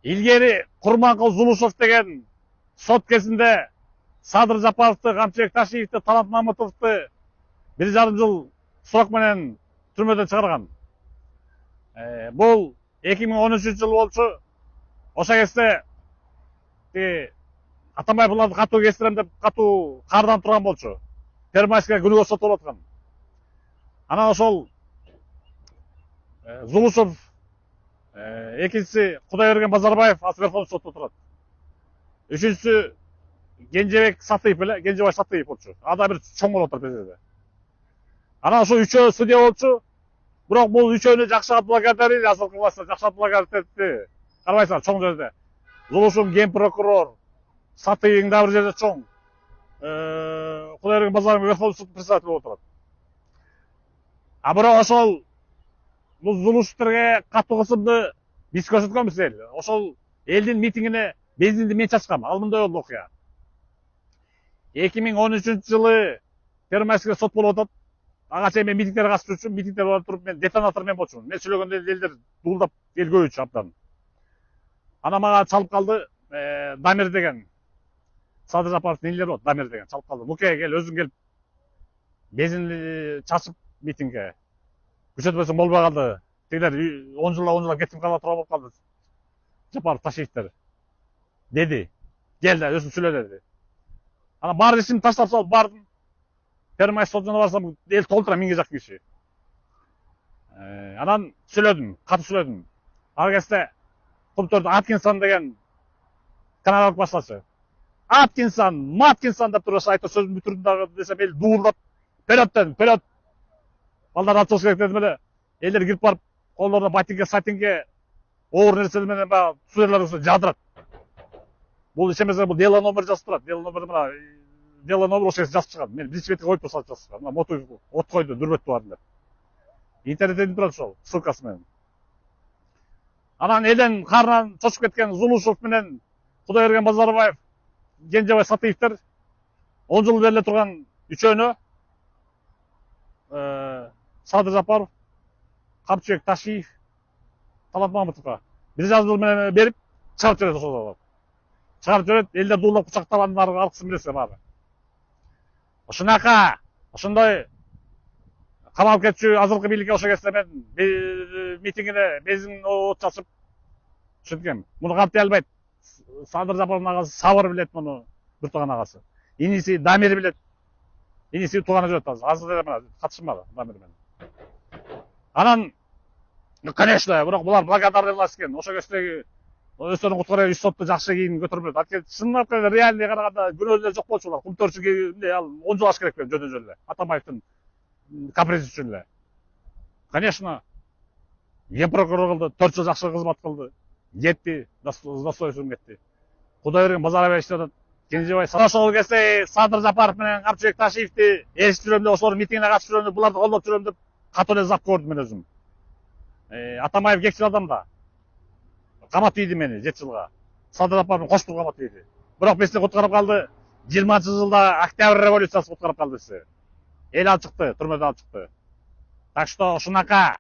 Илгери Курманкул Зулушев деген сот кезінде Садыр Жапаровты, Камчыбек Ташиевти, Талант Мамытовты 1,5 жыл срок менен түрмөдөн чыгарган. Бул 2013 жыл болчу. Ошо кезде Атамбаев буларды катуу кестирем деп катуу кардан турган болчу. Первомайская күнүгө соттолуп аткан. Анан ошол Зулушев, экинчиси Кудайберген Базарбаев Верховный сотто турат. Үчүнчүсү Кенжебек Сатыев беле, Кенжебай Сатыев болчу. Ада бир чоң болуп атат безде. Анан ошо үчөө судья болчу. Бирок бул үчөөнү жакшы адвокаттары, азыркы властта жакшы адвокаттарды карабайсыңар чоң жерде. Зулушев ген прокурор, Сатыевдин да бир жерде чоң. Кудайберген Базарбаев Верховный суд председатель болуп турат. А бирок ошол бул Зулушевтерге катуу кысымды биз көрсөткөнбүз эл. Ошол элдин митингине бензинди мен чачкам. Ал мындай болду окуя. 2013 жылы Первомайскийде сот болуп атат. Ага чейин мен митингтерге катышып жүрчүмүн. Митингдер барып туруп мен детонатор мен болчумун. Мен сүйлөгөндө элдер дуулдап эл көбөйчү абдан. Анан мага чалып калды Дамир деген. Садыр Жапаровдун инилери болот, Дамир деген чалып калды. Муке кел, өзүң келип бензин чачып митингге. Күчөтпөсөң болбой калды. Тегилер 10 жылга кетип кала тура болуп калды. Жапаров Ташиевтер деди. Кел да өзүң сүйлө деди. Анан бар ишимди таштап салып бардым. Первомайский сотуна барсам эл толтура 1000 жакын киши. Анан сүйлөдүм, катуу сүйлөдүм. Ал кезде Кумтөрдө Аткинсон деген канадалык башчы. Аткинсон, Маткинсон деп туруп айтып сөзүн бүтүрдүм дагы десем эл дуулдап, вперед дедим, вперед. Балдар атып керек дедим эле. Элдер кирип барып, колдорунда ботинке, сатинке, оор нерселер менен баягы судьялар жадырат. Бул ишемесе бул дело номер жазып турат. Дело номер мына дело номер ошо жазып чыгат. Мен биринчи бетке коюп салып жазып чыгат. Мына мотив от койду, дүрбөттү барын деп. Интернетте турат ошол ссылкасы менен. Анан элден карынан чочуп кеткен Зулушев менен Кудайберген Базарбаев, Кенжебай Сатыевтер 10 жыл бериле турган үчөөнө Садыр Жапаров, Камчыбек Ташиев, Талант Мамытовго 1,5 жыл менен берип чыгарып жиберет ошол. Чыгарып жиберет, элдер дуулап кучактап анын алкысын билесиз баары. Ошонака, ошондой камалып кетчү азыркы бийликке ошо кезде мен митингине бензин от чачып түшүнткем. Муну кантпай албайт. Садыр Жапаровдун агасы Сабыр билет муну, бир тууган агасы. Иниси Дамир билет. Иниси тууганы жүрөт азыр. Азыр мына катышым бар Дамир менен. Анан конечно, бирок булар благодарный власть экен. Ошо кездеги өздөрүн куткарып сотту жакшы кийин көтөрүп берет. Анткени чынын айтканда реалдый караганда күнөөлөр жок болчу булар. Кумтөрчүгө ал 10 жыл аш керек беле жөндөн эле. Атамбаевдин капризи үчүн эле. Конечно, ген прокурор кылды, 4 жыл жакшы кызмат кылды. Кетти, достоинством кетти. Кудайберген Базарбаев иштеп атат. Кенжебай ошол кезде Садыр Жапаров менен Камчыбек Ташиевти эриштип жүрөм деп, ошолордун митингине катышып жүрөм деп, буларды колдоп жүрөм деп катуу эле зап көрдүм мен өзүм. Атамбаев кекчил адам да. Камап ийди мени 7 жылга. Садыр Жапаров кошпул камап ийди. Бирок бизди куткарып калды. 20-жылда Октябрь революциясы куткарып калды бизди. Эл алып чыкты, түрмөдөн алып чыкты. Так что ушунака